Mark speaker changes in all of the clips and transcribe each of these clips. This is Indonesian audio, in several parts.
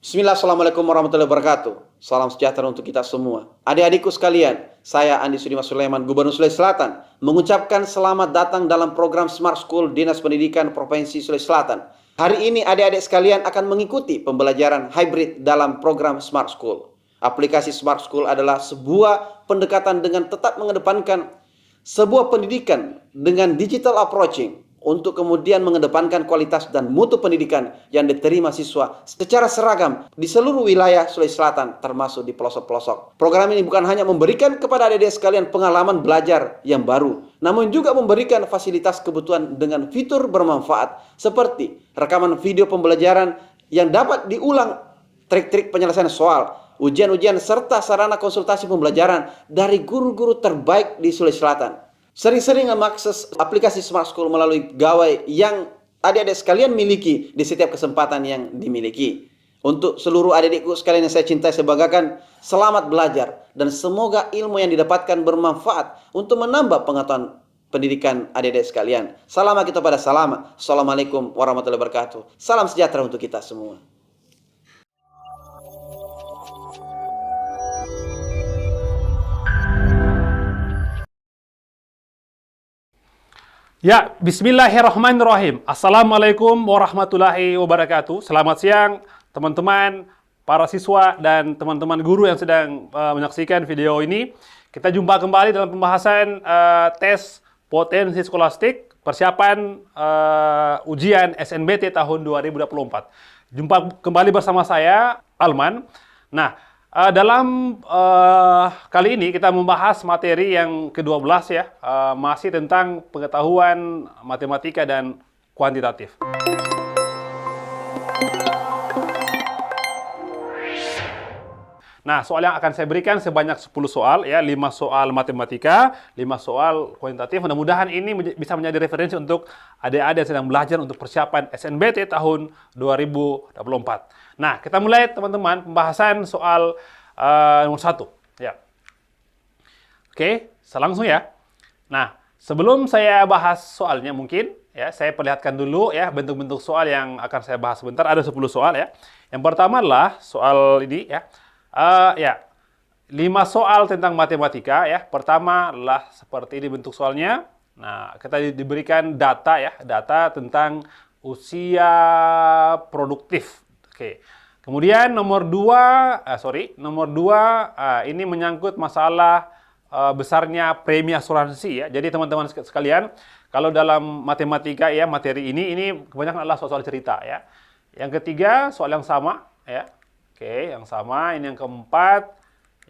Speaker 1: Bismillah, Assalamualaikum warahmatullahi wabarakatuh. Salam sejahtera untuk kita semua. Adik-adikku sekalian, saya Andi Sudimas Sulaiman, Gubernur Sulawesi Selatan, mengucapkan selamat datang dalam program Smart School Dinas Pendidikan Provinsi Sulawesi Selatan. Hari ini adik-adik sekalian akan mengikuti pembelajaran hybrid dalam program Smart School. Aplikasi Smart School adalah sebuah pendekatan dengan tetap mengedepankan sebuah pendidikan dengan digital approaching untuk kemudian mengedepankan kualitas dan mutu pendidikan yang diterima siswa secara seragam di seluruh wilayah Sulawesi Selatan, termasuk di pelosok-pelosok. Program ini bukan hanya memberikan kepada adik-adik sekalian pengalaman belajar yang baru, namun juga memberikan fasilitas kebutuhan dengan fitur bermanfaat seperti rekaman video pembelajaran yang dapat diulang, trik-trik penyelesaian soal, ujian-ujian, serta sarana konsultasi pembelajaran dari guru-guru terbaik di Sulawesi Selatan. Sering-sering mengakses aplikasi Smart School melalui gawai yang adik-adik sekalian miliki di setiap kesempatan yang dimiliki. Untuk seluruh adik-adikku sekalian yang saya cintai, saya banggakan, selamat belajar dan semoga ilmu yang didapatkan bermanfaat untuk menambah pengetahuan pendidikan adik-adik sekalian. Salam kita pada salam. Assalamualaikum warahmatullahi wabarakatuh. Salam sejahtera untuk kita semua.
Speaker 2: Ya, bismillahirrahmanirrahim. Assalamualaikum warahmatullahi wabarakatuh. Selamat siang, teman-teman, para siswa, dan teman-teman guru yang sedang menyaksikan video ini. Kita jumpa kembali dalam pembahasan tes potensi skolastik, persiapan ujian SNBT tahun 2024. Jumpa kembali bersama saya, Alman. Nah, dalam kali ini kita membahas materi yang ke-12 ya, masih tentang pengetahuan matematika dan kuantitatif. Nah, soal yang akan saya berikan sebanyak 10 soal ya, 5 soal matematika, 5 soal kuantitatif. Mudah-mudahan ini bisa menjadi referensi untuk adik-adik yang sedang belajar untuk persiapan SNBT tahun 2024. Nah, kita mulai teman-teman pembahasan soal nomor 1 ya. Oke, langsung ya. Nah, sebelum saya bahas soalnya mungkin ya, saya perlihatkan dulu ya bentuk-bentuk soal yang akan saya bahas sebentar. Ada 10 soal ya. Yang pertama adalah soal ini ya. 5 soal tentang matematika ya. Pertama adalah seperti ini bentuk soalnya. Nah, kita diberikan data ya, data tentang usia produktif. Oke. Kemudian nomor 2, ini menyangkut masalah besarnya premi asuransi ya. Jadi teman-teman sekalian, kalau dalam matematika ya, materi ini kebanyakan adalah soal cerita ya. Yang ketiga, soal yang sama ya. Oke, yang sama. Ini yang keempat.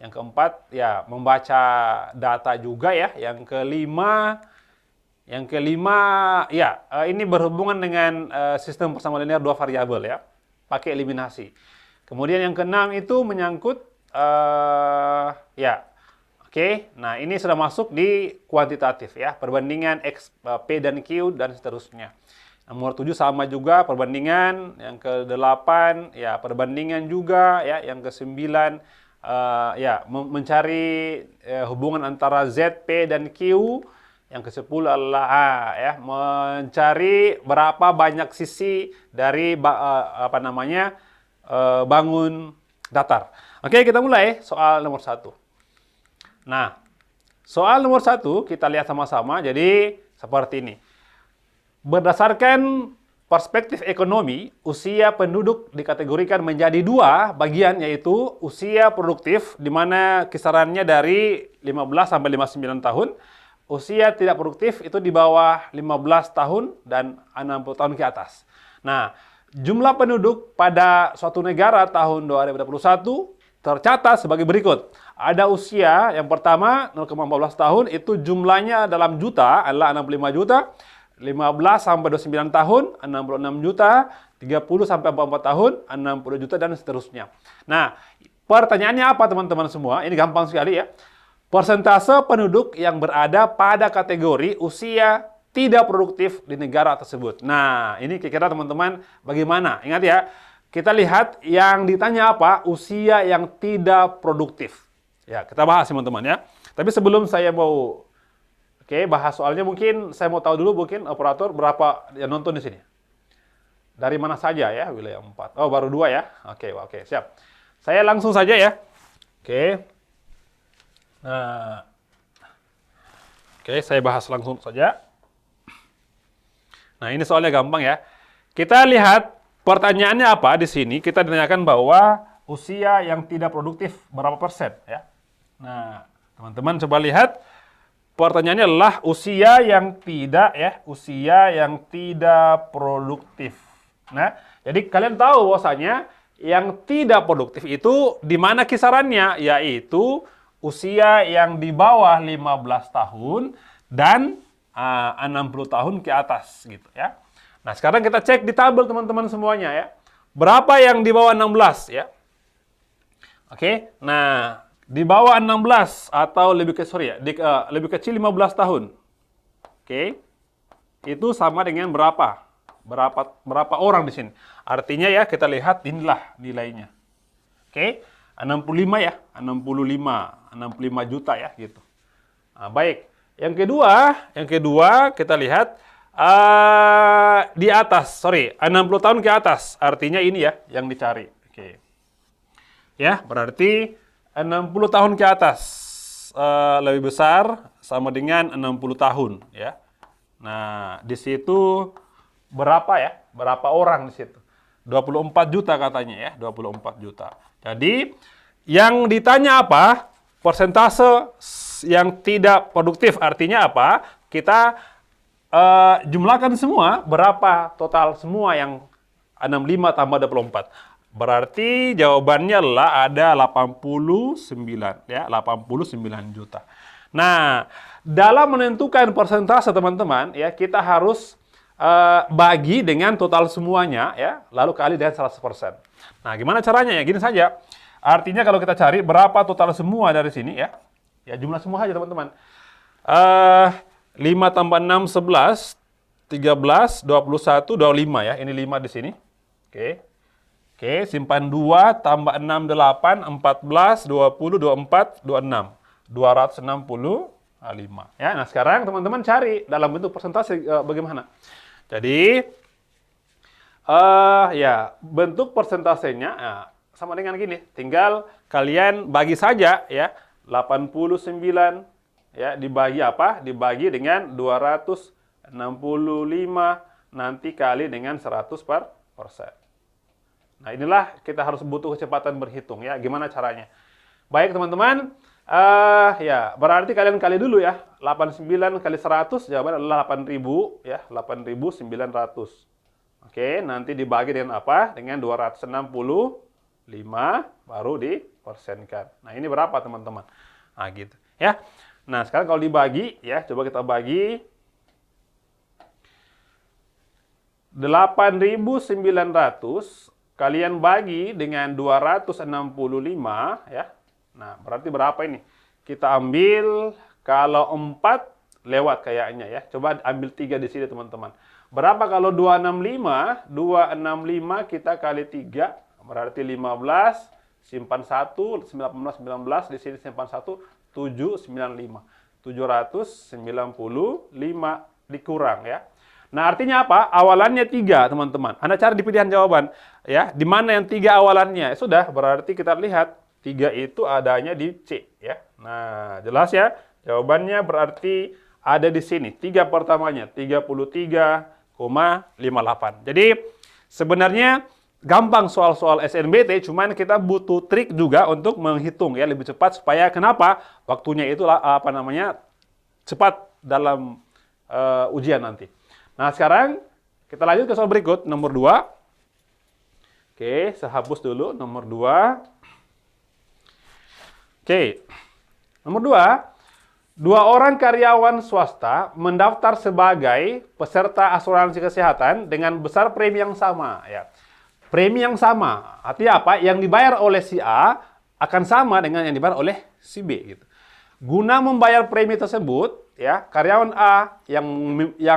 Speaker 2: Yang keempat ya, membaca data juga ya. Yang kelima ya, ini berhubungan dengan sistem persamaan linear 2 variabel ya, pakai eliminasi. Kemudian yang keenam itu menyangkut ya. Oke, nah ini sudah masuk di kuantitatif ya, perbandingan X, P dan Q dan seterusnya. Nomor 7 sama juga perbandingan, yang ke-8 ya perbandingan juga ya, yang ke-9 ya mencari hubungan antara Z, P dan Q. Yang ke-10 adalah ya mencari berapa banyak sisi dari bangun datar. Oke, kita mulai soal nomor 1. Nah, soal nomor 1 kita lihat sama-sama. Jadi seperti ini. Berdasarkan perspektif ekonomi, usia penduduk dikategorikan menjadi 2 bagian, yaitu usia produktif, di mana kisarannya dari 15 sampai 59 tahun. Usia tidak produktif itu di bawah 15 tahun dan 60 tahun ke atas. Nah, jumlah penduduk pada suatu negara tahun 2021 tercatat sebagai berikut. Ada usia yang pertama 0,14 tahun, itu jumlahnya dalam juta adalah 65 juta. 15 sampai 29 tahun 66 juta, 30 sampai 44 tahun 60 juta dan seterusnya. Nah, pertanyaannya apa teman-teman semua? Ini gampang sekali ya. Persentase penduduk yang berada pada kategori usia tidak produktif di negara tersebut. Nah, ini kira-kira teman-teman bagaimana? Ingat ya, kita lihat yang ditanya apa? Usia yang tidak produktif. Ya, kita bahas teman-teman ya. Tapi sebelum saya mau bahas soalnya, mungkin saya mau tahu dulu mungkin operator berapa yang nonton di sini? Dari mana saja ya wilayah 4? Oh, baru 2 ya. Oke, siap. Saya langsung saja ya. Oke. Nah, oke, saya bahas langsung saja. Nah, ini soalnya gampang ya. Kita lihat pertanyaannya apa di sini. Kita ditanyakan bahwa usia yang tidak produktif berapa persen ya. Nah, teman-teman coba lihat. Pertanyaannya adalah usia yang tidak produktif. Nah, jadi kalian tahu bahwasanya yang tidak produktif itu di mana kisarannya, yaitu usia yang di bawah 15 tahun dan 60 tahun ke atas gitu ya. Nah, sekarang kita cek di tabel teman-teman semuanya ya. Berapa yang di bawah 16 ya? Oke. Nah, di bawah 16 atau lebih lebih kecil 15 tahun. Oke. Itu sama dengan berapa? Berapa orang di sini? Artinya ya kita lihat inilah nilainya. Oke. 65 ya, 65 juta ya gitu. Nah, baik. Yang kedua kita lihat di atas, 60 tahun ke atas. Artinya ini ya yang dicari. Oke. Ya, berarti 60 tahun ke atas lebih besar sama dengan 60 tahun ya. Nah, di situ berapa ya? Berapa orang di situ? 24 juta katanya ya, 24 juta. Jadi, yang ditanya apa? Persentase yang tidak produktif artinya apa? Kita jumlahkan semua, berapa total semua yang 65 tambah 24. Berarti jawabannya adalah ada 89 ya, 89 juta. Nah, dalam menentukan persentase teman-teman ya, kita harus bagi dengan total semuanya ya, lalu kali dengan 100%. Nah, gimana caranya ya? Gini saja. Artinya kalau kita cari berapa total semua dari sini ya. Ya jumlah semua aja teman-teman. 5 tambah 6 11, 13, 21, 25 ya. Ini 5 di sini. Oke, simpan 2, tambah 6, 8, 14, 20, 24, 26. 265. Ya, nah sekarang teman-teman cari dalam bentuk persentase bagaimana. Jadi, ya, bentuk persentasenya sama dengan gini. Tinggal kalian bagi saja ya. 89 ya, dibagi apa? Dibagi dengan 265 nanti kali dengan 100%. Nah, inilah kita harus butuh kecepatan berhitung ya. Gimana caranya? Baik teman-teman, ya berarti kalian kali dulu ya. 89 kali 100 jawabannya adalah 8.000 ya, 8.900. Oke, nanti dibagi dengan apa? Dengan 265 baru dipersenkan. Nah, ini berapa teman-teman? Nah, gitu ya. Nah, sekarang kalau dibagi ya, coba kita bagi 8.900 kalian bagi dengan 265 ya. Nah, berarti berapa ini? Kita ambil kalau 4 lewat kayaknya ya. Coba ambil 3 di sini teman-teman. Berapa kalau 265? 265 kita kali 3 berarti 15, simpan 1, 19 di sini simpan 1, 795. 795 dikurang ya. Nah, artinya apa? Awalannya 3, teman-teman. Anda cari di pilihan jawaban. Ya, di mana yang 3 awalannya? Sudah, berarti kita lihat 3 itu adanya di C. Ya. Nah, jelas ya? Jawabannya berarti ada di sini. 3 pertamanya, 33,58. Jadi, sebenarnya gampang soal-soal SNBT, cuman kita butuh trik juga untuk menghitung ya lebih cepat supaya kenapa? Waktunya itu cepat dalam ujian nanti. Nah, sekarang kita lanjut ke soal berikut, nomor 2. Oke, saya hapus dulu nomor 2. Oke, nomor 2. 2 orang karyawan swasta mendaftar sebagai peserta asuransi kesehatan dengan besar premi yang sama. Ya. Premi yang sama, artinya apa? Yang dibayar oleh si A akan sama dengan yang dibayar oleh si B. Gitu. Guna membayar premi tersebut, ya, karyawan A yang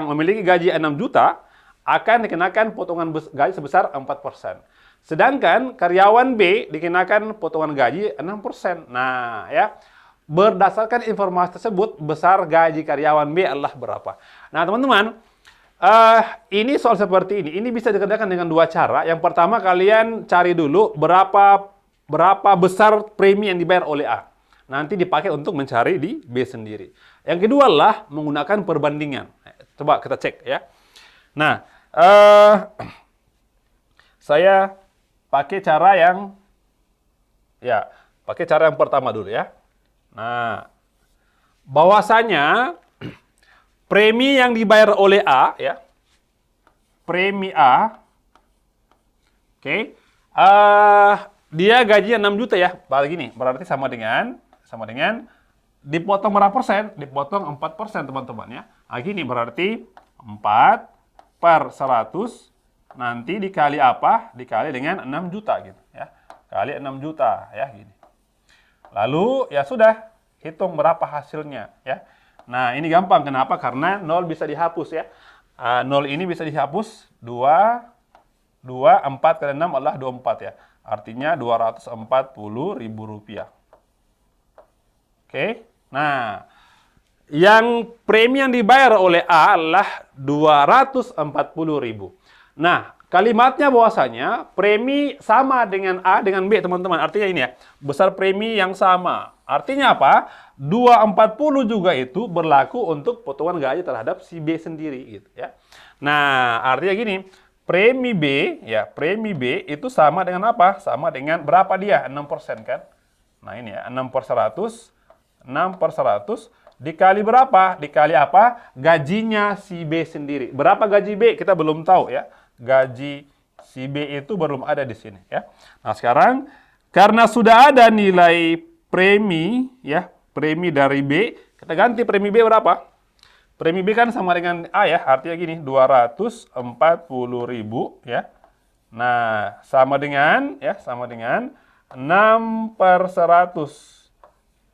Speaker 2: memiliki gaji 6 juta akan dikenakan potongan gaji sebesar 4%. Sedangkan karyawan B dikenakan potongan gaji 6%. Nah, ya, berdasarkan informasi tersebut, besar gaji karyawan B adalah berapa? Nah, teman-teman, Ini soal seperti ini. Ini bisa dikerjakan dengan dua cara. Yang pertama, kalian cari dulu berapa besar premi yang dibayar oleh A. Nanti dipakai untuk mencari di B sendiri. Yang kedua adalah menggunakan perbandingan. Coba kita cek ya. Nah, saya pakai cara yang pertama dulu ya. Nah, bahwasanya premi yang dibayar oleh A ya. Premi A. Oke. Dia gajinya 6 juta ya. Begini, berarti sama dengan dipotong berapa persen? Dipotong 4% teman-teman ya. Nah, gini berarti 4/100 nanti dikali apa? Dikali dengan 6 juta gitu ya. Kali 6 juta ya gini. Lalu ya sudah, hitung berapa hasilnya ya. Nah, ini gampang. Kenapa? Karena 0 bisa dihapus ya. 0 ini bisa dihapus. 4 kali 6 adalah 24 ya. Artinya Rp240.000. Oke. Nah, yang premi yang dibayar oleh A adalah 240.000. Nah, kalimatnya bahwasanya premi sama dengan A dengan B, teman-teman. Artinya ini ya, besar premi yang sama. Artinya apa? 240 juga itu berlaku untuk potongan gaji terhadap si B sendiri gitu ya. Nah, artinya gini, premi B itu sama dengan apa? Sama dengan berapa dia? 6% kan? Nah, ini ya, 6/100 dikali berapa? Dikali apa? Gajinya si B sendiri. Berapa gaji B? Kita belum tahu ya. Gaji si B itu belum ada di sini ya. Nah, sekarang karena sudah ada nilai premi ya, premi dari B, kita ganti premi B berapa? Premi B kan sama dengan A ya, artinya gini, 240.000 ya. Nah, sama dengan 6/100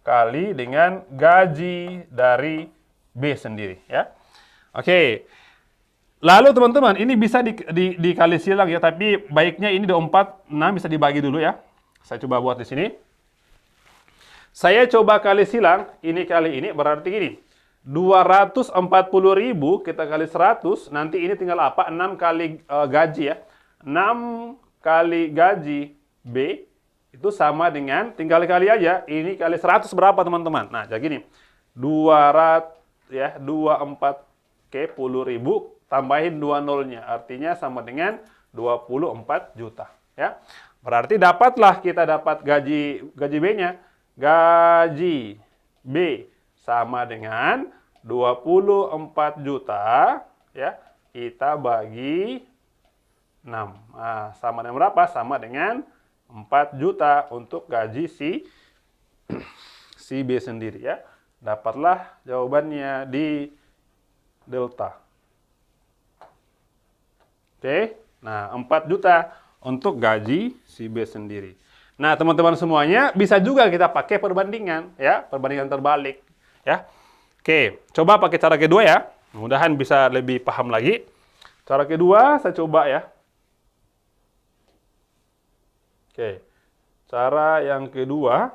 Speaker 2: kali dengan gaji dari B sendiri ya. Oke. Lalu teman-teman, ini bisa dikali silang ya, tapi baiknya ini 24, 6 bisa dibagi dulu ya. Saya coba buat di sini. Saya coba kali silang, ini kali ini berarti gini. 240.000 kita kali 100, nanti ini tinggal apa? 6 kali gaji ya. 6 kali gaji B itu sama dengan, tinggal kali aja, ini kali 100 berapa teman-teman? Nah, jadi gini, 240.000 tambahin 2 nolnya, artinya sama dengan 24 juta. Ya. Berarti kita dapat gaji B-nya. Gaji B sama dengan 24 juta, ya, kita bagi 6. Nah, sama dengan berapa? Sama dengan 4 juta untuk gaji si B sendiri ya. Dapatlah jawabannya di delta. Oke. Nah, 4 juta untuk gaji si B sendiri. Nah, teman-teman semuanya bisa juga kita pakai perbandingan ya, perbandingan terbalik ya. Oke, coba pakai cara kedua ya. Mudah-mudahan bisa lebih paham lagi. Cara kedua saya coba ya. Oke, cara yang kedua,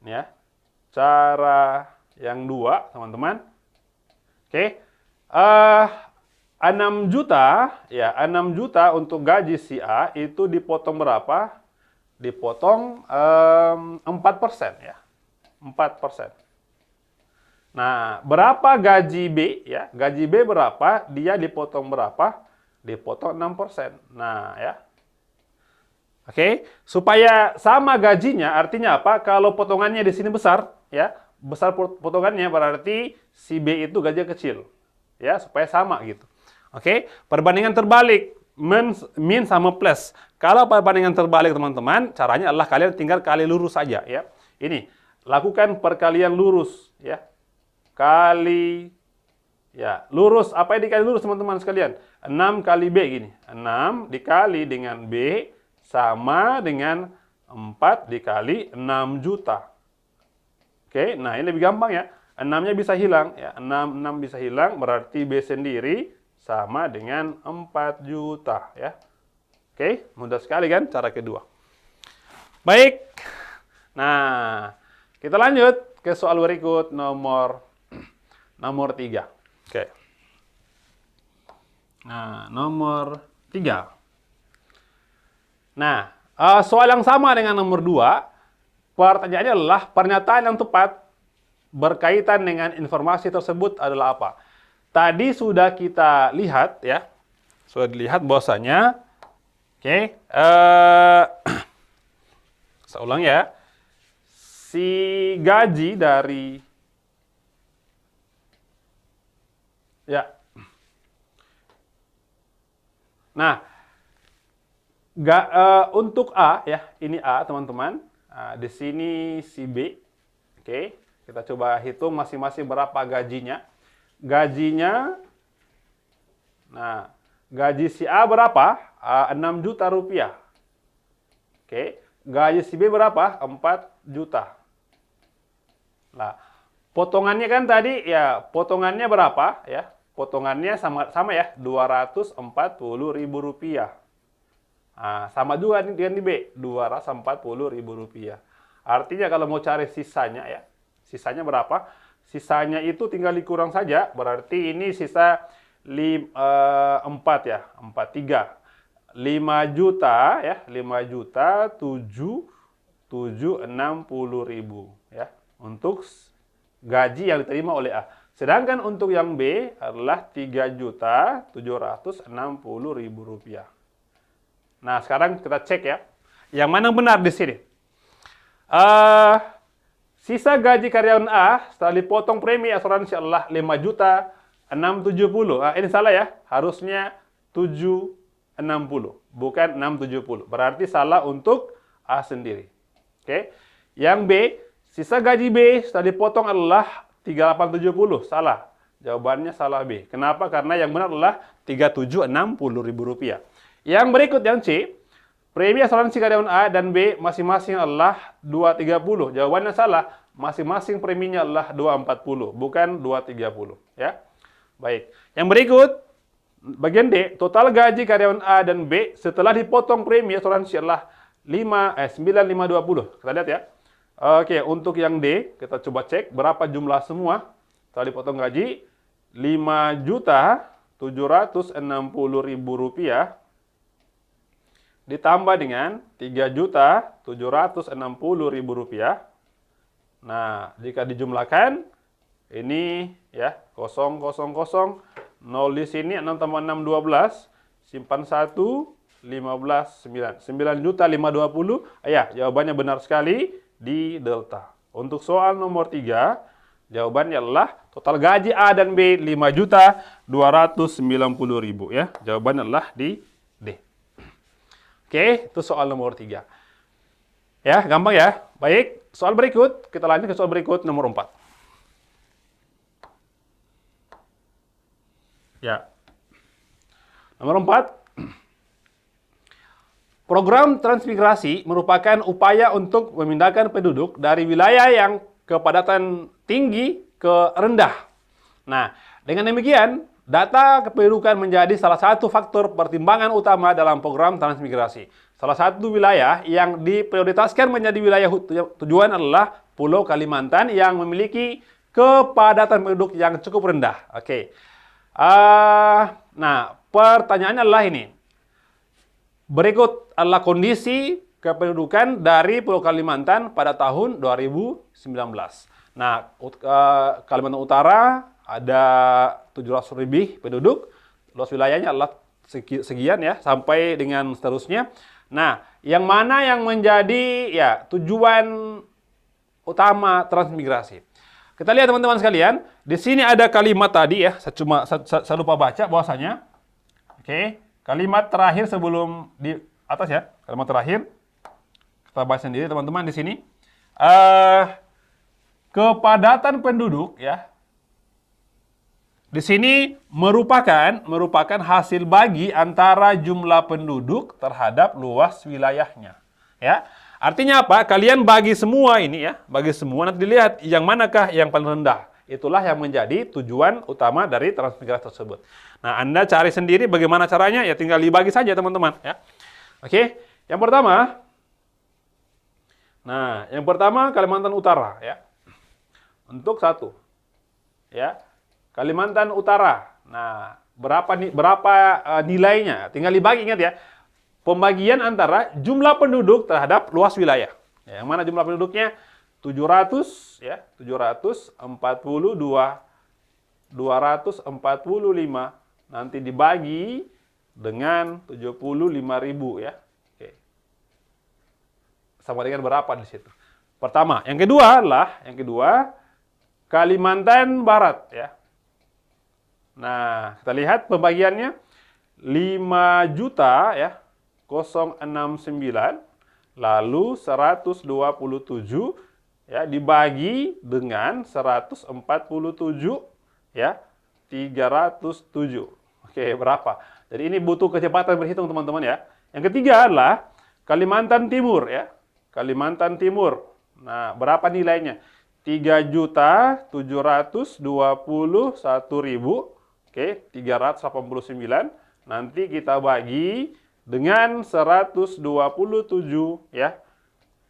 Speaker 2: ya, cara yang dua, teman-teman. Oke, 6 juta, ya, 6 juta untuk gaji si A itu dipotong berapa? Dipotong 4% ya, 4%. Nah, berapa gaji B ya? Gaji B berapa? Dia dipotong berapa? Dipotong 6%. Nah, ya. Oke, supaya sama gajinya, artinya apa? Kalau potongannya di sini besar, ya, besar potongannya berarti si B itu gajinya kecil, ya, supaya sama gitu. Oke, perbandingan terbalik, min sama plus. Kalau perbandingan terbalik teman-teman, caranya adalah kalian tinggal kali lurus saja, ya. Ini, lakukan perkalian lurus, ya, kali, ya, lurus. Apa yang dikali lurus teman-teman sekalian? 6 kali B gini, 6 dikali dengan B sama dengan 4 dikali 6 juta. Oke, nah ini lebih gampang ya. 6-nya bisa hilang, ya. 6 bisa hilang, berarti B sendiri sama dengan 4 juta, ya. Oke, mudah sekali kan cara kedua. Baik, nah kita lanjut ke soal berikut nomor 3. Oke. Nah, nomor 3. Nah, soal yang sama dengan nomor 2, pertanyaannya adalah pernyataan yang tepat berkaitan dengan informasi tersebut adalah apa? Tadi sudah kita lihat ya, sudah dilihat bahwasanya, oke, saya ulang ya, si gaji dari, ya, nah, untuk A ya, ini A teman-teman. Di sini si B. Oke, kita coba hitung masing-masing berapa gajinya. Gajinya, nah, gaji si A berapa? 6 juta rupiah. Oke, gaji si B berapa? 4 juta. Nah, potongannya kan tadi ya, potongannya berapa ya? Potongannya sama ya, 240.000 rupiah. Nah, sama juga dengan di B, 240.000 rupiah. Artinya kalau mau cari sisanya ya, sisanya berapa? Sisanya itu tinggal dikurang saja, berarti ini sisa 4 ya, 43. 5 juta ya, 5 juta 760.000 ya untuk gaji yang diterima oleh A. Sedangkan untuk yang B adalah 3.760.000 rupiah. Nah, sekarang kita cek ya. Yang mana benar di sini? Sisa gaji karyawan A setelah dipotong premi asuransi adalah 5.670.000. Ini salah ya. Harusnya 760, bukan 670. Berarti salah untuk A sendiri. Oke. Yang B, sisa gaji B setelah dipotong adalah 3.870. Salah. Jawabannya salah B. Kenapa? Karena yang benar adalah 3.760.000 rupiah. Yang berikut yang C, premi asuransi karyawan A dan B masing-masing adalah 230. Jawabannya salah. Masing-masing preminya adalah 240, bukan 230, ya. Baik. Yang berikut bagian D, total gaji karyawan A dan B setelah dipotong premi asuransi adalah 9.520. Kita lihat ya. Oke, untuk yang D, kita coba cek berapa jumlah semua setelah dipotong gaji. 5.760.000 rupiah ditambah dengan 3.760.000 rupiah. Nah, jika dijumlahkan, ini ya, 0, 0, 0, 0 di sini, 6 tambah 6, 12, simpan 1, 15, 9. 9.520, ya, jawabannya benar sekali di delta. Untuk soal nomor 3, jawabannya adalah total gaji A dan B 5.290.000 ya. Jawabannya adalah di D. Oke, itu soal nomor 3. Ya, gampang ya. Baik, soal berikut, kita lanjut ke soal berikut nomor 4. Ya. Nomor 4. Program transmigrasi merupakan upaya untuk memindahkan penduduk dari wilayah yang kepadatan tinggi ke rendah. Nah, dengan demikian, data kependudukan menjadi salah satu faktor pertimbangan utama dalam program transmigrasi. Salah satu wilayah yang diprioritaskan menjadi wilayah tujuan adalah Pulau Kalimantan yang memiliki kepadatan penduduk yang cukup rendah. Oke. Nah, pertanyaannya adalah ini. Berikut adalah kondisi kependudukan dari Pulau Kalimantan pada tahun 2019. Nah, Kalimantan Utara ada 700 lebih penduduk, luas wilayahnya adalah sekian ya, sampai dengan seterusnya. Nah, yang mana yang menjadi ya tujuan utama transmigrasi? Kita lihat teman-teman sekalian, di sini ada kalimat tadi ya, saya lupa baca bahwasanya. Oke, kalimat terakhir sebelum di atas ya, kalimat terakhir. Kita baca sendiri teman-teman di sini. Kepadatan penduduk ya. Di sini merupakan hasil bagi antara jumlah penduduk terhadap luas wilayahnya. Ya. Artinya apa? Kalian bagi semua ini ya, bagi semua nanti dilihat yang manakah yang paling rendah. Itulah yang menjadi tujuan utama dari transmigrasi tersebut. Nah, Anda cari sendiri bagaimana caranya, ya tinggal dibagi saja teman-teman ya. Oke, yang pertama. Nah, yang pertama Kalimantan Utara ya. Untuk 1. Ya. Kalimantan Utara. Nah, berapa nilainya. Tinggal dibagi, ingat ya. Pembagian antara jumlah penduduk terhadap luas wilayah. Ya, yang mana jumlah penduduknya 700 ya, 245 nanti dibagi dengan 75.000 ya. Oke. Sama dengan berapa di situ? Pertama, yang kedua Kalimantan Barat ya. Nah, kita lihat pembagiannya 5 juta ya, 069 lalu 127 ya dibagi dengan 147 ya 307. Oke, berapa? Jadi ini butuh kecepatan berhitung teman-teman ya. Yang ketiga adalah Kalimantan Timur ya. Kalimantan Timur. Nah, berapa nilainya? 3.721.000. Oke, 389. Nanti kita bagi dengan 127 ya.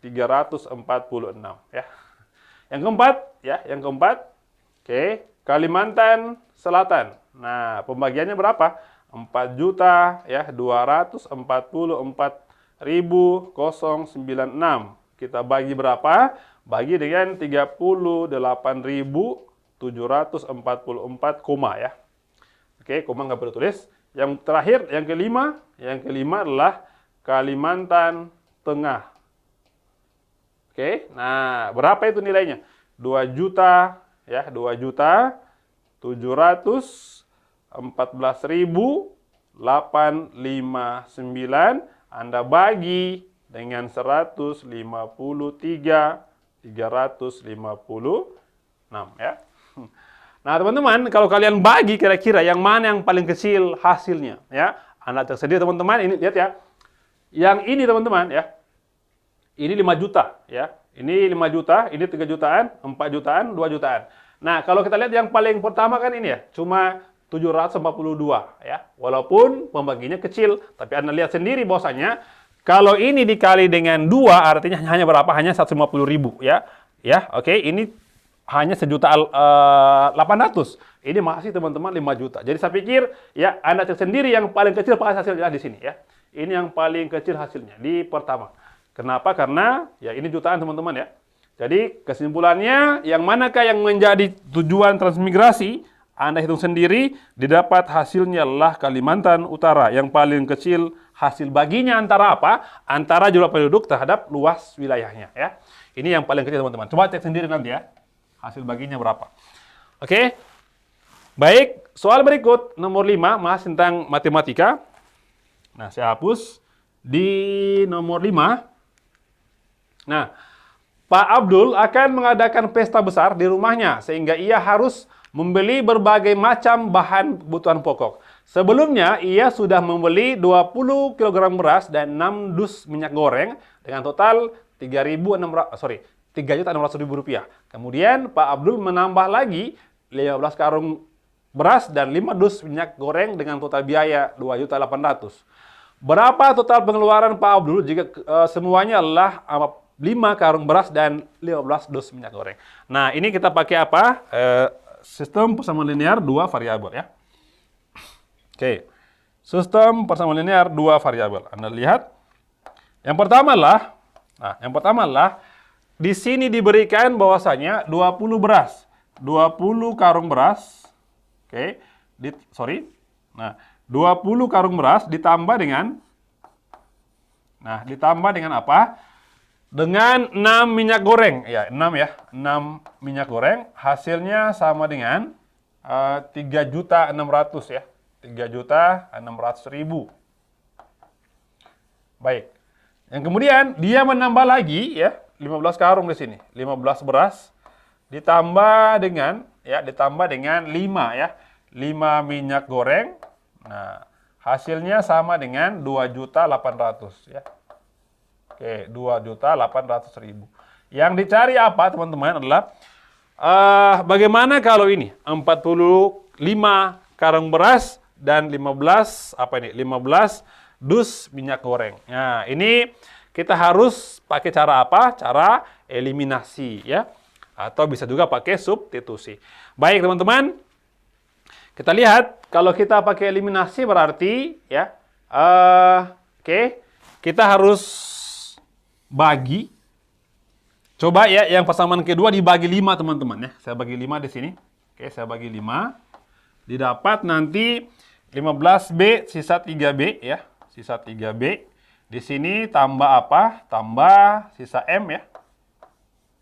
Speaker 2: 346 ya. Yang keempat, oke, Kalimantan Selatan. Nah, pembagiannya berapa? 4 juta ya 244.096. Kita bagi berapa? Bagi dengan 38.744 koma ya. Oke, koma nggak perlu tulis. Yang terakhir, yang kelima adalah Kalimantan Tengah. Oke, nah berapa itu nilainya? 2 juta ya, 2.714.859 Anda bagi dengan 153.356 ya. Nah, teman-teman, kalau kalian bagi kira-kira yang mana yang paling kecil hasilnya ya. Anda cek sendiri teman-teman, ini lihat ya. Yang ini teman-teman ya. Ini 5 juta ya. Ini 5 juta, ini 3 jutaan, 4 jutaan, 2 jutaan. Nah, kalau kita lihat yang paling pertama kan ini ya, cuma 742 ya. Walaupun pembaginya kecil, tapi Anda lihat sendiri bahwasanya kalau ini dikali dengan 2 artinya hanya berapa? Hanya 150.000 ya. Ya, oke, ini hanya 1.800.000. Ini masih teman-teman 5 juta. Jadi saya pikir ya Anda cek sendiri yang paling kecil pas hasilnya di sini ya. Ini yang paling kecil hasilnya di pertama. Kenapa? Karena ya ini jutaan teman-teman ya. Jadi kesimpulannya yang manakah yang menjadi tujuan transmigrasi? Anda hitung sendiri, didapat hasilnya adalah Kalimantan Utara. Yang paling kecil hasil baginya antara apa? Antara jumlah penduduk terhadap luas wilayahnya ya. Ini yang paling kecil teman-teman. Coba cek sendiri nanti ya. Hasil baginya berapa? Oke. Baik, soal berikut nomor 5 masih tentang matematika. Nah, saya hapus di nomor 5. Nah, Pak Abdul akan mengadakan pesta besar di rumahnya sehingga ia harus membeli berbagai macam bahan kebutuhan pokok. Sebelumnya ia sudah membeli 20 kg beras dan 6 dus minyak goreng dengan total 3.600.000 rupiah. Kemudian Pak Abdul menambah lagi 15 karung beras dan 5 dus minyak goreng dengan total biaya 2.800.000. Berapa total pengeluaran Pak Abdul jika semuanya adalah 5 karung beras dan 15 dus minyak goreng. Nah, ini kita pakai apa? Sistem persamaan linear 2 variabel ya. Oke. Sistem persamaan linear 2 variabel. Anda lihat. Yang pertama adalah di sini diberikan bahwasanya 20 beras, 20 karung beras. Oke. Nah, 20 karung beras ditambah dengan apa? Dengan 6 minyak goreng. Ya, 6 ya. 6 minyak goreng hasilnya sama dengan 3.600.000 ya. 3.600.000. Baik. Yang kemudian dia menambah lagi ya 15 karung di sini. 15 beras ditambah dengan 5 ya. 5 minyak goreng. Nah, hasilnya sama dengan 2.800.000 ya. Oke, 2.800.000. Yang dicari apa, teman-teman, adalah bagaimana kalau ini 45 karung beras dan 15 dus minyak goreng. Nah, ini kita harus pakai cara apa? Cara eliminasi ya. Atau bisa juga pakai substitusi. Baik, teman-teman. Kita lihat, kalau kita pakai eliminasi berarti, ya, oke, kita harus bagi. Coba ya, yang persamaan kedua dibagi 5 teman-teman ya. Saya bagi 5 di sini. Oke, saya bagi 5. Didapat nanti 15B sisa 3B ya. Sisa 3B. Di sini tambah apa? Tambah sisa M ya.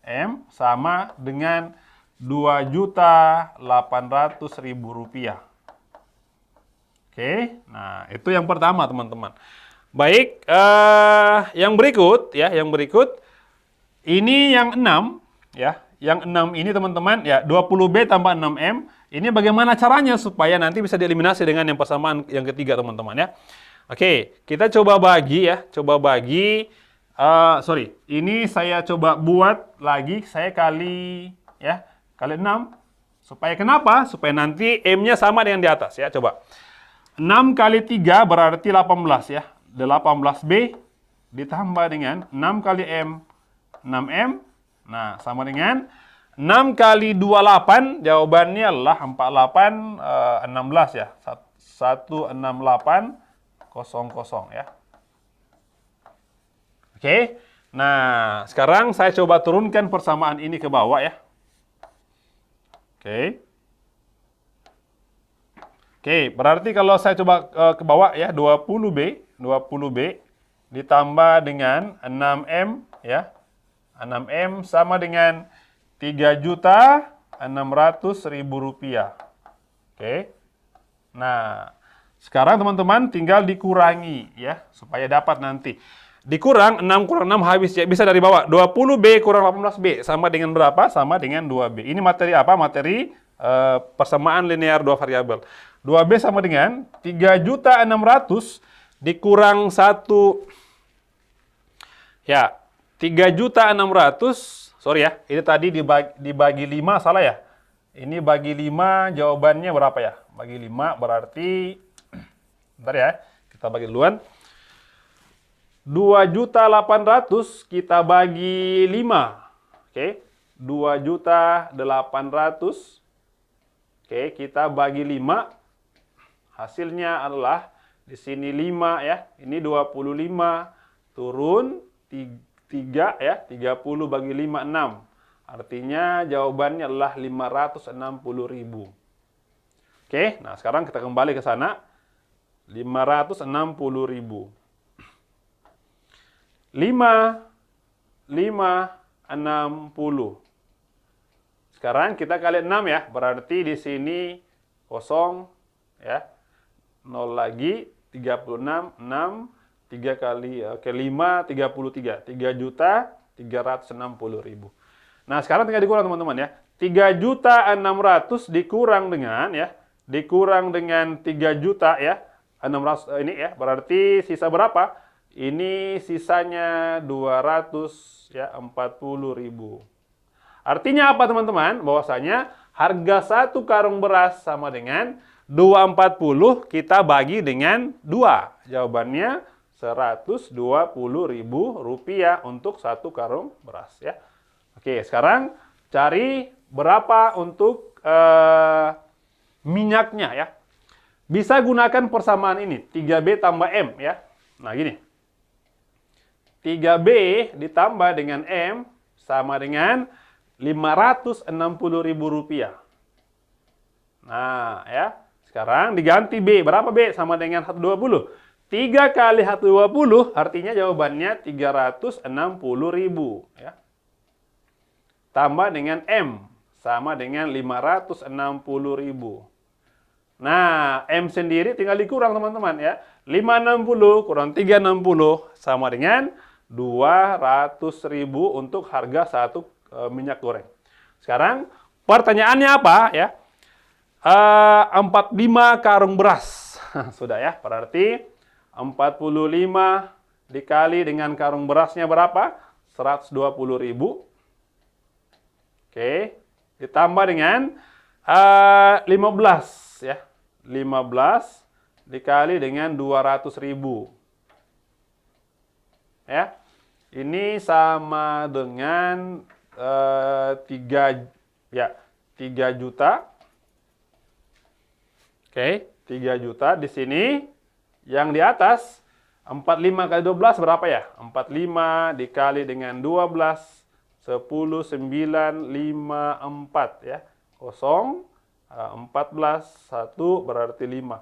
Speaker 2: M sama dengan Rp2.800.000. Oke, nah itu yang pertama teman-teman. Baik, yang berikut ya, yang berikut ini yang 6 ya. Yang 6 ini teman-teman ya, 20B tambah 6M. Ini bagaimana caranya supaya nanti bisa dieliminasi dengan yang persamaan yang ketiga teman-teman ya. Oke, kita coba bagi ya, coba bagi. Ini saya coba buat lagi, saya kali ya, kali 6. Supaya kenapa? Supaya nanti M-nya sama dengan di atas ya, coba. 6 kali 3 berarti 18 ya. 18B ditambah dengan 6 kali M, 6M. Nah, sama dengan 6 kali 28, jawabannya adalah 48, 16 ya. 16800 ya. Oke. Nah, sekarang saya coba turunkan persamaan ini ke bawah ya. Oke. Oke, berarti kalau saya coba ke bawah ya, 20B ditambah dengan 6M ya. 6M sama dengan Rp3.600.000. Oke. Nah, sekarang teman-teman tinggal dikurangi ya, supaya dapat nanti. Dikurang 6 kurang 6 habis ya, bisa dari bawah. 20B kurang 18B sama dengan berapa? Sama dengan 2B. Ini materi apa? Materi persamaan linear dua variabel. 2B sama dengan 3.600.000 dikurang 1 ya, 3.600.000, sorry ya, ini tadi dibagi 5 salah ya. Ini bagi 5 jawabannya berapa ya? Bagi 5 berarti bentar ya, kita bagi duluan. 2.800.000 kita bagi 5. Oke. 2.800.000. Oke, kita bagi 5. Hasilnya adalah di sini 5 ya. Ini 25 turun 3 ya. 30 bagi 5 6. Artinya jawabannya adalah 560.000. Oke, nah sekarang kita kembali ke sana. 560.000. 5, 60. Sekarang kita kali 6 ya. Berarti di sini 0 ya. 0 lagi 36, 6, 3 kali ke 5, 33. 3.360.000. Nah, sekarang tinggal dikurang teman-teman ya. 3.600.000 dikurang dengan ya. Dikurang dengan 3 juta ya. 600 ini ya. Berarti sisa berapa? Ini sisanya 240.000. Artinya apa teman-teman? Bahwasanya harga satu karung beras sama dengan 240 kita bagi dengan 2. Jawabannya Rp120.000 untuk satu karung beras ya. Oke, sekarang cari berapa untuk minyaknya ya. Bisa gunakan persamaan ini, 3B tambah M ya. Nah, gini. 3B ditambah dengan M sama dengan Rp560.000. Nah, ya. Sekarang diganti B. Berapa B? Sama dengan 120. 3 kali 120 artinya jawabannya 360.000 ya. Tambah dengan M sama dengan 560.000. Nah, M sendiri tinggal dikurang teman-teman ya. 560 kurang 360 sama dengan 200.000 untuk harga satu minyak goreng. Sekarang pertanyaannya apa ya? 45 karung beras. Sudah ya, berarti 45 dikali dengan karung berasnya berapa? 120.000. Oke, ditambah dengan 15 ya. 15 dikali dengan 200.000. Ya. Ini sama dengan 3 juta Oke, 3 juta di sini. Yang di atas 45 kali 12 berapa ya? 45 dikali dengan 12 10 9 5 4 ya. 0 14 1 berarti 5.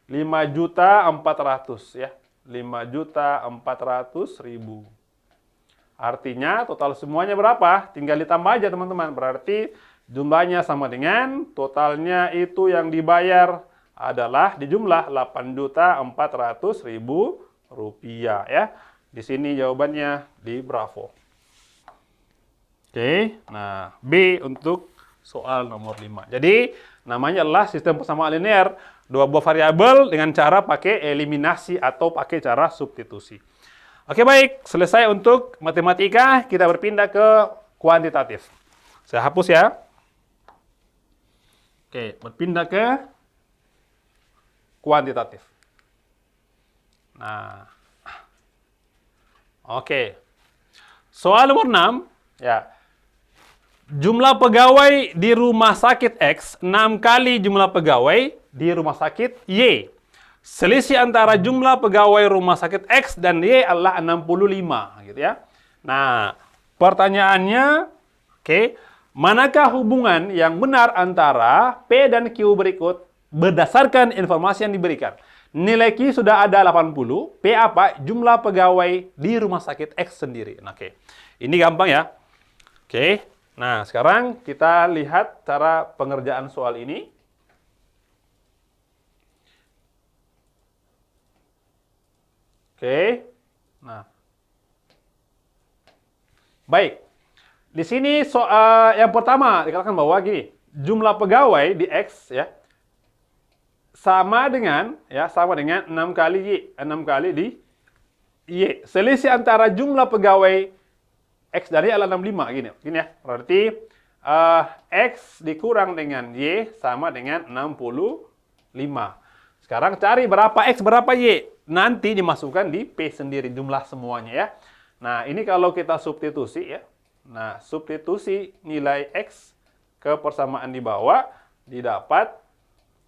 Speaker 2: 5.400.000 ya. 5.400.000. Artinya total semuanya berapa? Tinggal ditambah aja teman-teman. Berarti jumlahnya sama dengan totalnya itu yang dibayar adalah di jumlah 8.400.000 rupiah ya. Di sini jawabannya di Bravo. Oke, nah B untuk soal nomor 5. Jadi namanya adalah sistem persamaan linear. Dua buah variabel dengan cara pakai eliminasi atau pakai cara substitusi. Oke baik, selesai untuk matematika, kita berpindah ke kuantitatif. Saya hapus ya. Oke, berpindah ke kuantitatif. Nah, oke. Soal nomor 6, ya. Jumlah pegawai di rumah sakit X 6 kali jumlah pegawai di rumah sakit Y. Selisih antara jumlah pegawai rumah sakit X dan Y adalah 65, gitu ya. Nah, pertanyaannya, oke, manakah hubungan yang benar antara P dan Q berikut berdasarkan informasi yang diberikan? Nilai Q sudah ada 80, P apa? Jumlah pegawai di rumah sakit X sendiri. Nah, oke. Ini gampang ya. Oke. Nah, sekarang kita lihat cara pengerjaan soal ini. Oke. Nah. Baik. Di sini soal yang pertama dikatakan bahwa gini, jumlah pegawai di X ya sama dengan 6 kali Y, 6 kali di Y. Selisih antara jumlah pegawai X dari adalah 65 gini ya. Berarti X dikurang dengan Y sama dengan 65. Sekarang cari berapa X, berapa Y. Nanti dimasukkan di P sendiri jumlah semuanya ya. Nah, ini kalau kita substitusi ya. Nah, substitusi nilai X ke persamaan di bawah didapat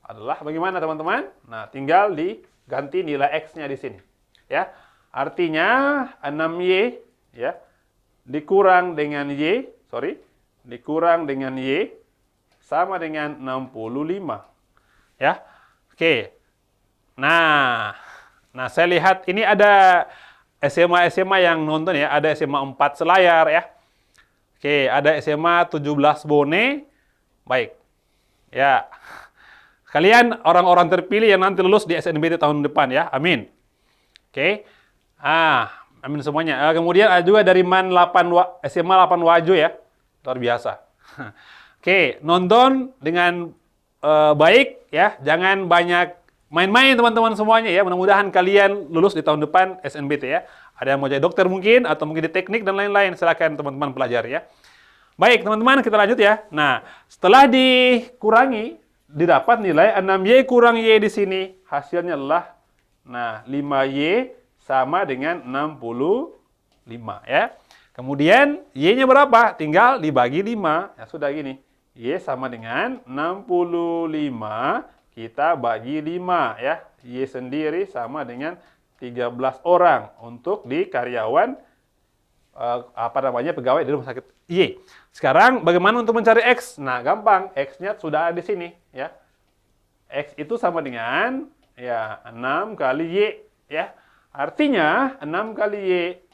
Speaker 2: adalah bagaimana teman-teman? Nah, tinggal diganti nilai X-nya di sini. Ya. Artinya 6Y ya dikurang dengan Y, dikurang dengan Y sama dengan 65. Ya. Oke. Nah, saya lihat ini ada SMA yang nonton ya, ada SMA 4 Selayar ya. Oke, ada SMA 17 Bone. Baik. Ya. Kalian orang-orang terpilih yang nanti lulus di SNBT tahun depan ya. Amin. Oke. Amin semuanya. Kemudian ada juga dari SMA 8 Wajo ya. Luar biasa. Oke, nonton dengan baik ya. Jangan banyak main-main teman-teman semuanya ya. Mudah-mudahan kalian lulus di tahun depan SNBT ya. Ada yang mau jadi dokter mungkin, atau mungkin di teknik dan lain-lain. Silakan teman-teman pelajari ya. Baik teman-teman, kita lanjut ya. Nah, setelah dikurangi, didapat nilai 6Y kurang Y di sini. Hasilnya adalah 5Y sama dengan 65 ya. Kemudian Y-nya berapa? Tinggal dibagi 5. Ya sudah gini. Y sama dengan 65. Kita bagi 5 ya. Y sendiri sama dengan 13 orang untuk di karyawan pegawai di rumah sakit Y. Sekarang bagaimana untuk mencari X? Nah, gampang. X-nya sudah ada di sini ya. X itu sama dengan 6 kali Y ya. Artinya 6 kali Y.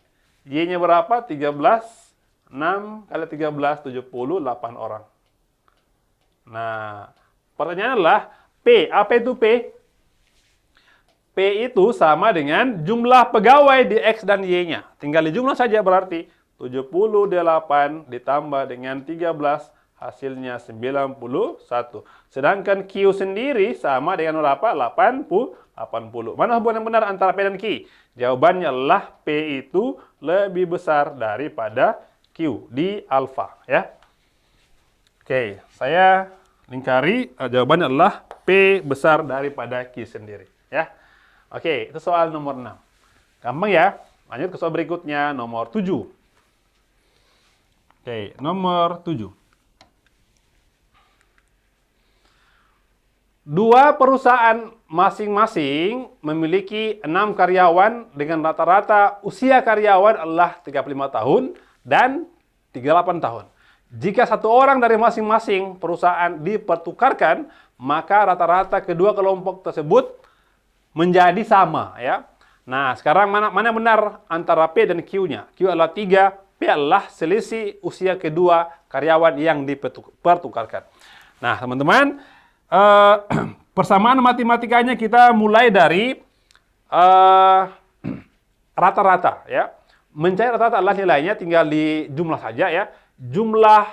Speaker 2: Y-nya berapa? 13. 6 kali 13 78 orang. Nah, pertanyaannya adalah P. Apa itu P? P itu sama dengan jumlah pegawai di X dan Y-nya. Tinggal dijumlah saja berarti 78 ditambah dengan 13 hasilnya 91. Sedangkan Q sendiri sama dengan berapa? 80. Mana hubungan yang benar antara P dan Q? Jawabannya adalah P itu lebih besar daripada Q di alfa ya. Oke, saya lingkari jawabannya adalah P besar daripada Q sendiri ya. Oke, itu soal nomor 6. Gampang ya. Lanjut ke soal berikutnya, nomor 7. Oke, nomor 7. Dua perusahaan masing-masing memiliki 6 karyawan dengan rata-rata usia karyawan adalah 35 tahun dan 38 tahun. Jika satu orang dari masing-masing perusahaan dipertukarkan, maka rata-rata kedua kelompok tersebut menjadi sama, ya. Nah, sekarang mana benar antara P dan Q-nya? Q adalah 3, P adalah selisih usia kedua karyawan yang dipertukarkan. Nah, teman-teman, persamaan matematikanya kita mulai dari rata-rata, ya. Mencari rata-rata adalah nilainya tinggal di jumlah saja, ya. Jumlah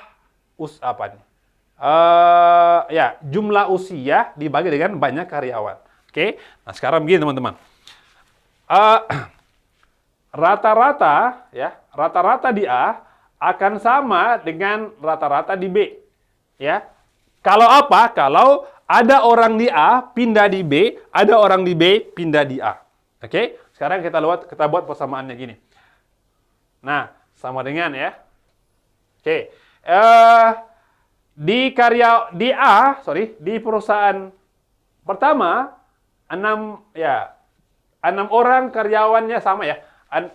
Speaker 2: jumlah usia dibagi dengan banyak karyawan. Oke. Nah, sekarang begini, teman-teman. Rata-rata, ya, rata-rata di A akan sama dengan rata-rata di B, ya. Kalau apa? Kalau ada orang di A pindah di B, ada orang di B pindah di A. Oke? Sekarang kita buat persamaannya gini. Nah, sama dengan, ya. Oke. Di perusahaan pertama 6 orang karyawannya sama, ya.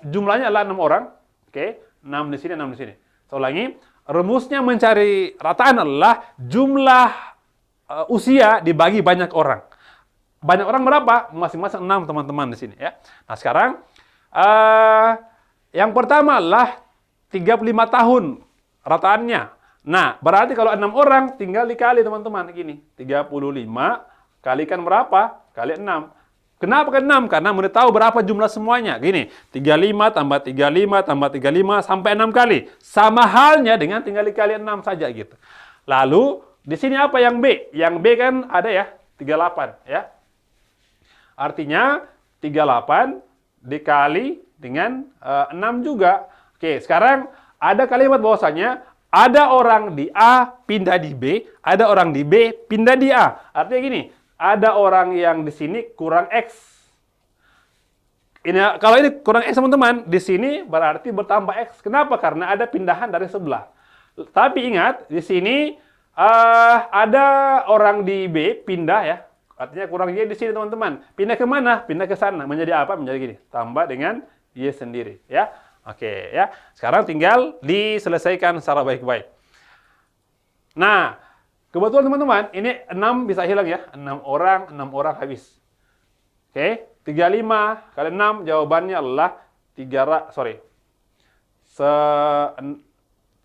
Speaker 2: Jumlahnya adalah 6 orang. Oke, 6 di sini, 6 di sini. Saya ulangi, rumusnya mencari rataan adalah jumlah usia dibagi banyak orang. Banyak orang berapa? Masing-masing 6, teman-teman, di sini, ya. Nah, sekarang yang pertama adalah 35 tahun rataannya. Nah, berarti kalau 6 orang tinggal dikali, teman-teman, gini. 35 kalikan berapa? Kali 6. Kenapa ke 6? Karena mau tahu berapa jumlah semuanya. Gini, 35 tambah 35 tambah 35 sampai 6 kali. Sama halnya dengan tinggal dikali 6 saja gitu. Lalu, di sini apa yang B? Yang B kan ada, ya, 38, ya. Artinya 38 dikali dengan 6 juga. Oke, sekarang ada kalimat bahwasanya ada orang di A pindah di B, ada orang di B pindah di A. Artinya gini, ada orang yang di sini kurang X. Kalau ini kurang X, teman-teman, di sini berarti bertambah X. Kenapa? Karena ada pindahan dari sebelah. Tapi ingat, di sini ada orang di B pindah, ya. Artinya kurang Y di sini, teman-teman. Pindah ke mana? Pindah ke sana. Menjadi apa? Menjadi gini. Tambah dengan Y sendiri, ya. Oke, ya. Sekarang tinggal diselesaikan secara baik-baik. Nah, kebetulan, teman-teman, ini 6 bisa hilang, ya. 6 orang habis. Oke, 35 kali 6 jawabannya adalah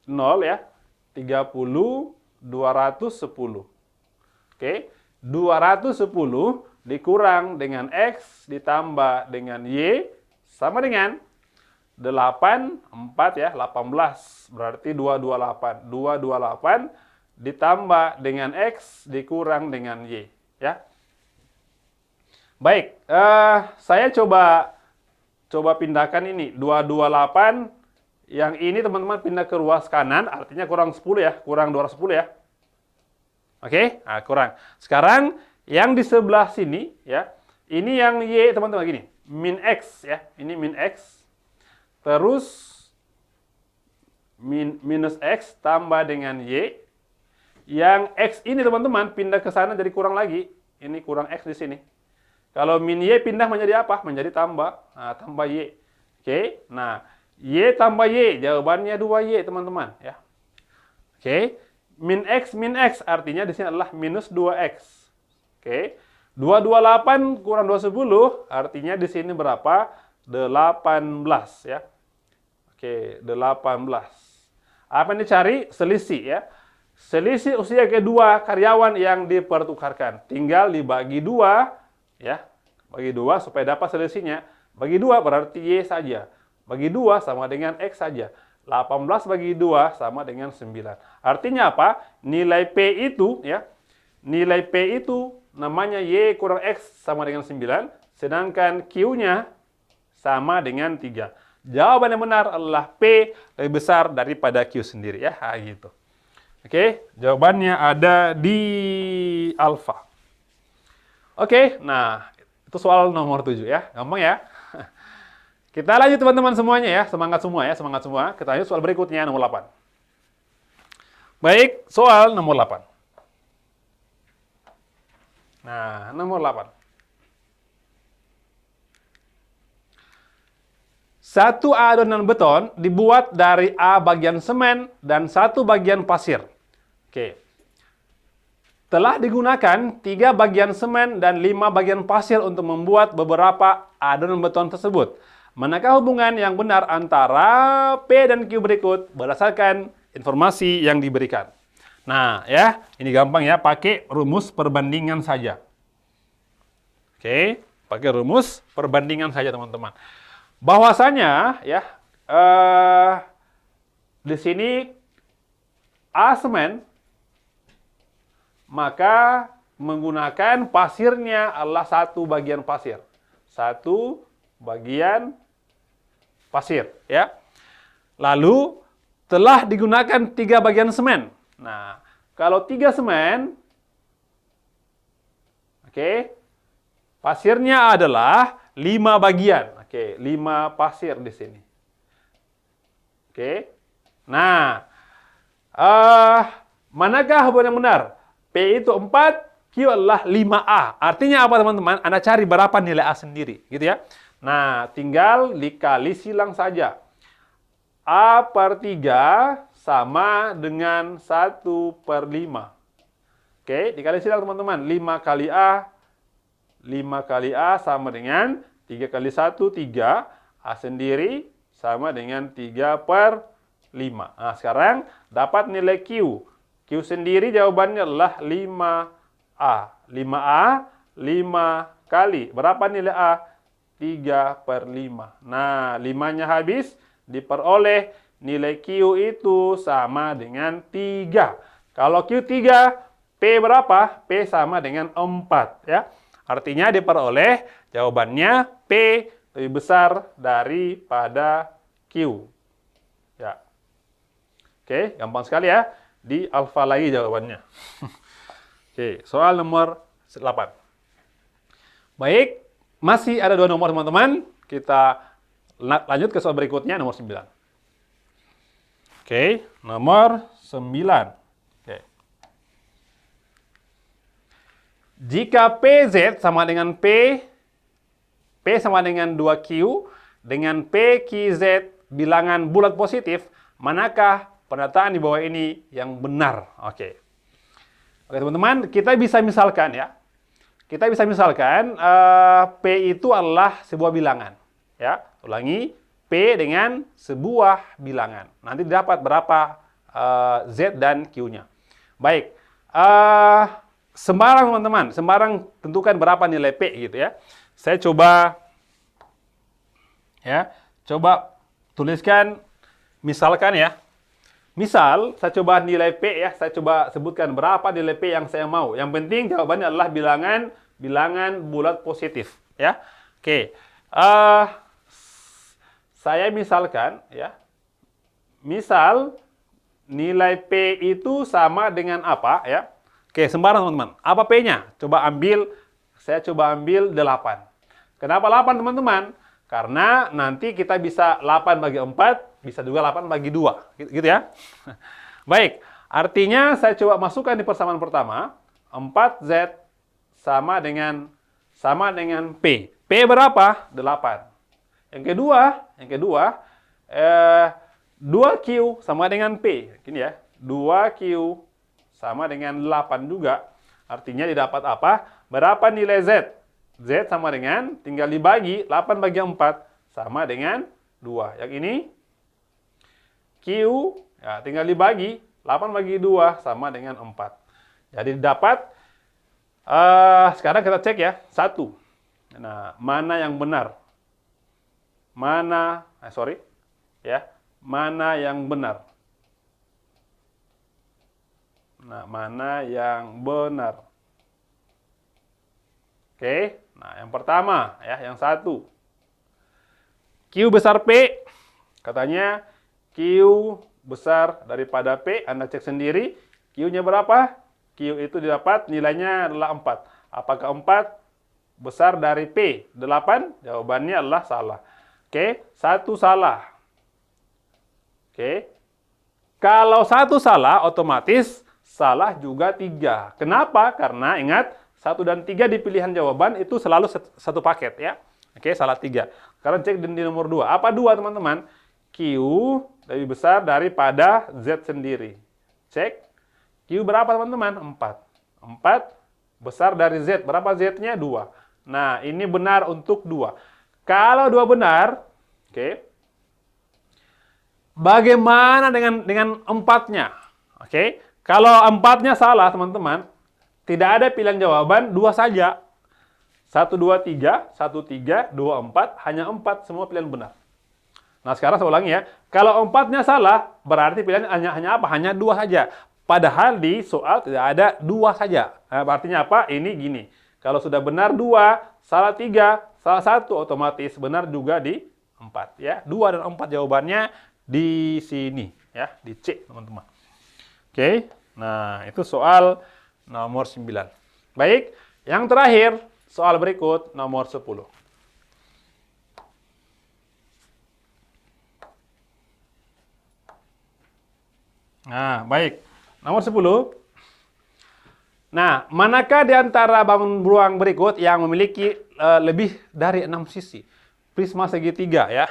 Speaker 2: 0, ya. 30, 210. Oke, 210 dikurang dengan X ditambah dengan Y sama dengan 8, 4, ya, 18. Berarti 228. 228 ditambah dengan X dikurang dengan Y, ya. Baik, saya coba pindahkan ini. 228, yang ini, teman-teman, pindah ke ruas kanan, artinya kurang 10, ya. Kurang 210, ya. Oke, nah, kurang. Sekarang, yang di sebelah sini, ya. Ini yang Y, teman-teman, gini. Min X, ya. Ini min X. Terus, minus X tambah dengan Y. Yang X ini, teman-teman, pindah ke sana jadi kurang lagi. Ini kurang X di sini. Kalau min Y pindah menjadi apa? Menjadi tambah. Nah, tambah Y. Oke. Nah, Y tambah Y. Jawabannya 2Y, teman-teman, ya. Oke. Min X artinya di sini adalah minus 2X. Oke. 228 kurang 210 artinya di sini berapa? 18, ya. Oke, 18. Apa yang dicari? Selisih, ya. Selisih usia kedua karyawan yang dipertukarkan. Tinggal dibagi 2, ya. Bagi 2 supaya dapat selisihnya. Bagi 2 berarti Y saja. Bagi 2 sama dengan X saja. 18 bagi 2 sama dengan 9. Artinya apa? Nilai P itu, ya. Nilai P itu namanya Y kurang X sama dengan 9. Sedangkan Q-nya sama dengan 3. Jawaban yang benar adalah P lebih besar daripada Q sendiri, ya. Nah, gitu. Oke, jawabannya ada di alfa. Oke, nah itu soal nomor 7, ya. Gampang, ya. Kita lanjut, teman-teman, semuanya, ya. Semangat semua, ya. Semangat semua. Kita lanjut soal berikutnya, nomor 8. Baik, soal nomor 8. Nah, nomor 8. Satu adonan beton dibuat dari A bagian semen dan 1 bagian pasir. Oke. Telah digunakan 3 bagian semen dan 5 bagian pasir untuk membuat beberapa adonan beton tersebut. Manakah hubungan yang benar antara P dan Q berikut berdasarkan informasi yang diberikan? Nah, ya, ini gampang ya, pakai rumus perbandingan saja. Oke, pakai rumus perbandingan saja, teman-teman. Bahwasanya, ya, di sini A semen, maka menggunakan pasirnya adalah 1 bagian pasir. 1 bagian pasir, ya. Lalu telah digunakan 3 bagian semen. Nah, kalau 3 semen, oke, pasirnya adalah 5 bagian. Oke, 5 pasir di sini. Oke. Nah, manakah hubungan yang benar? P itu 4, Q adalah 5A. Artinya apa, teman-teman? Anda cari berapa nilai A sendiri, gitu ya. Nah, tinggal dikali silang saja. A per 3 sama dengan 1/5. Oke, dikali silang, teman-teman. 5 kali A, 5 kali A sama dengan 3 kali 1, 3. A sendiri sama dengan 3/5. Nah, sekarang dapat nilai Q. Q sendiri jawabannya adalah 5A. 5A, 5 kali. Berapa nilai A? 3/5. Nah, 5-nya habis, diperoleh nilai Q itu sama dengan 3. Kalau Q 3, P berapa? P sama dengan 4. Ya. Artinya diperoleh jawabannya P lebih besar daripada Q. Ya. Oke, gampang sekali ya. Di alfa lagi jawabannya. Oke, soal nomor 8. Baik, masih ada 2 nomor, teman-teman. Kita lanjut ke soal berikutnya, nomor 9. Oke, nomor 9. Oke. Jika PZ sama dengan P sama dengan 2Q, dengan PQZ bilangan bulat positif, manakah pernyataan di bawah ini yang benar? Oke. Oke, teman-teman, kita bisa misalkan ya. Kita bisa misalkan P itu adalah sebuah bilangan. Ya, ulangi, P dengan sebuah bilangan. Nanti dapat berapa Z dan Q-nya. Baik. Sembarang, teman-teman, sembarang tentukan berapa nilai P gitu ya. Saya coba tuliskan misalkan ya. Misal, saya coba nilai P ya, saya coba sebutkan berapa nilai P yang saya mau. Yang penting jawabannya adalah bilangan bulat positif ya. Oke. Saya misalkan ya. Misal nilai P itu sama dengan apa ya? Oke, sembarang, teman-teman. Apa P-nya? Saya coba ambil 8. Kenapa 8, teman-teman? Karena nanti kita bisa 8 bagi 4, bisa juga 8 bagi 2. Gitu ya. Baik, artinya saya coba masukkan di persamaan pertama. 4Z sama dengan P. P berapa? 8. Yang kedua, 2Q sama dengan P. Gini ya, 2Q sama dengan 8 juga. Artinya didapat apa? Berapa nilai Z? Z sama dengan, tinggal dibagi, 8 bagi 4 sama dengan 2. Yang ini, Q, ya, tinggal dibagi, 8 bagi 2 sama dengan 4. Jadi dapat, sekarang kita cek ya, 1. Nah, mana yang benar? Mana yang benar? Nah, mana yang benar? Oke, nah yang pertama ya, yang 1. Q besar P, katanya Q besar daripada P, Anda cek sendiri. Q-nya berapa? Q itu didapat nilainya adalah 4. Apakah 4 besar dari P? 8? Jawabannya adalah salah. Oke, 1 salah. Oke. Kalau 1 salah, otomatis salah juga 3. Kenapa? Karena ingat, 1 dan 3 di pilihan jawaban itu selalu satu paket ya. Oke, salah 3. Sekarang cek di nomor 2. Apa 2 teman-teman? Q lebih besar daripada Z sendiri. Cek. Q berapa teman-teman? 4. 4 besar dari Z. Berapa Z-nya? 2. Nah, ini benar untuk 2. Kalau 2 benar, oke. Bagaimana dengan 4-nya? Oke. Kalau 4-nya salah, teman-teman, tidak ada pilihan jawaban, 2 saja. 1, 2, 3, 1, 3, 2, 4, hanya 4, semua pilihan benar. Nah, sekarang saya ulangi ya. Kalau 4-nya salah, berarti pilihan hanya apa? Hanya 2 saja. Padahal di soal tidak ada 2 saja. Nah, artinya apa? Ini gini. Kalau sudah benar 2, salah 3, salah 1, otomatis benar juga di 4. Ya. 2 dan 4 jawabannya di sini. Ya, di C, teman-teman. Oke. Nah, itu soal nomor 9. Baik. Yang terakhir, soal berikut nomor 10. Nah, baik. Nomor 10. Nah, manakah di antara bangun ruang berikut yang memiliki lebih dari 6 sisi? Prisma segitiga ya.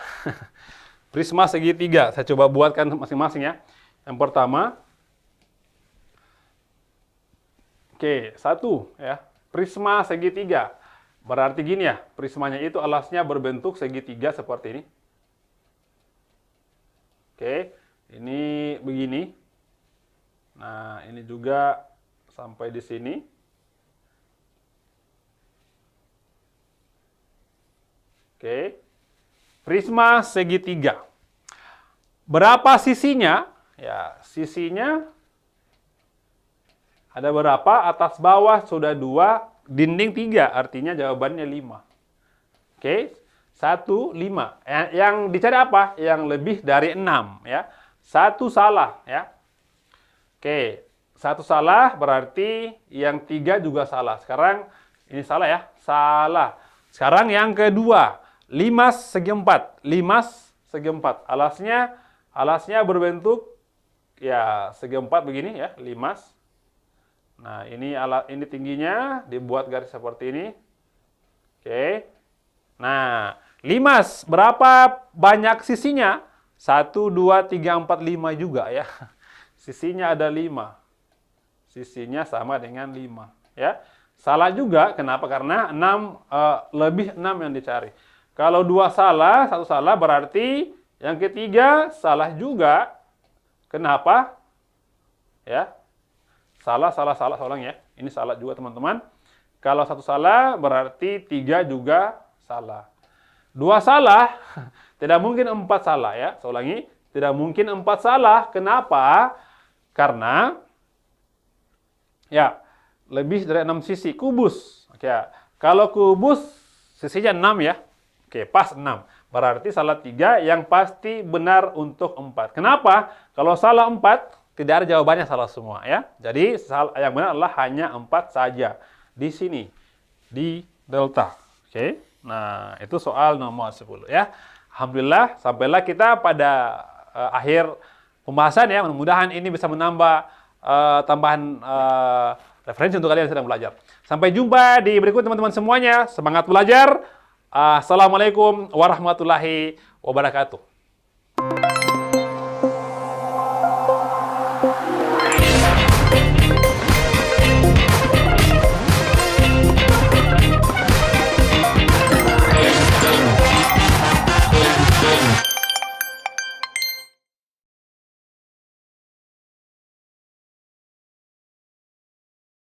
Speaker 2: Prisma segitiga. Saya coba buatkan masing-masing ya. Yang pertama. Oke, 1 ya. Prisma segitiga. Berarti gini ya, prismanya itu alasnya berbentuk segitiga seperti ini. Oke, ini begini. Nah, ini juga sampai di sini. Oke. Prisma segitiga. Berapa sisinya? Ya, sisinya ada berapa? Atas bawah sudah 2, dinding 3, artinya jawabannya 5. Oke. 1, 5. Yang dicari apa? Yang lebih dari 6 ya. 1 salah ya. Oke, 1 salah berarti yang 3 juga salah. Sekarang ini salah ya, salah. Sekarang yang kedua, 5 segi 4. 5 segi 4. Alasnya berbentuk ya segi 4 begini ya, 5. Nah, ini tingginya dibuat garis seperti ini. Oke. Nah, 5 berapa banyak sisinya? 1, 2, 3, 4, 5 juga ya. Sisinya ada 5. Sisinya sama dengan 5. Ya. Salah juga, kenapa? Karena lebih 6 yang dicari. Kalau 2 salah, 1 salah, berarti yang ketiga salah juga. Kenapa? Ya. Salah, ulang ya. Ini salah juga teman-teman. Kalau 1 salah, berarti 3 juga salah. 2 salah, tidak mungkin 4 salah ya. Saya ulangi, tidak mungkin 4 salah. Kenapa? Karena ya lebih dari 6 sisi. Kubus. Oke, kalau kubus sisinya 6 ya. Oke, pas 6. Berarti salah 3 yang pasti benar untuk 4. Kenapa? Kalau salah 4, tidak ada jawabannya salah semua ya. Jadi yang benar adalah hanya 4 saja. Di sini. Di delta. Oke. Nah, itu soal nomor 10 ya. Alhamdulillah, sampailah kita pada akhir pembahasan ya. Mudah-mudahan ini bisa menambah tambahan referensi untuk kalian yang sedang belajar. Sampai jumpa di berikut teman-teman semuanya. Semangat belajar. Assalamualaikum warahmatullahi wabarakatuh.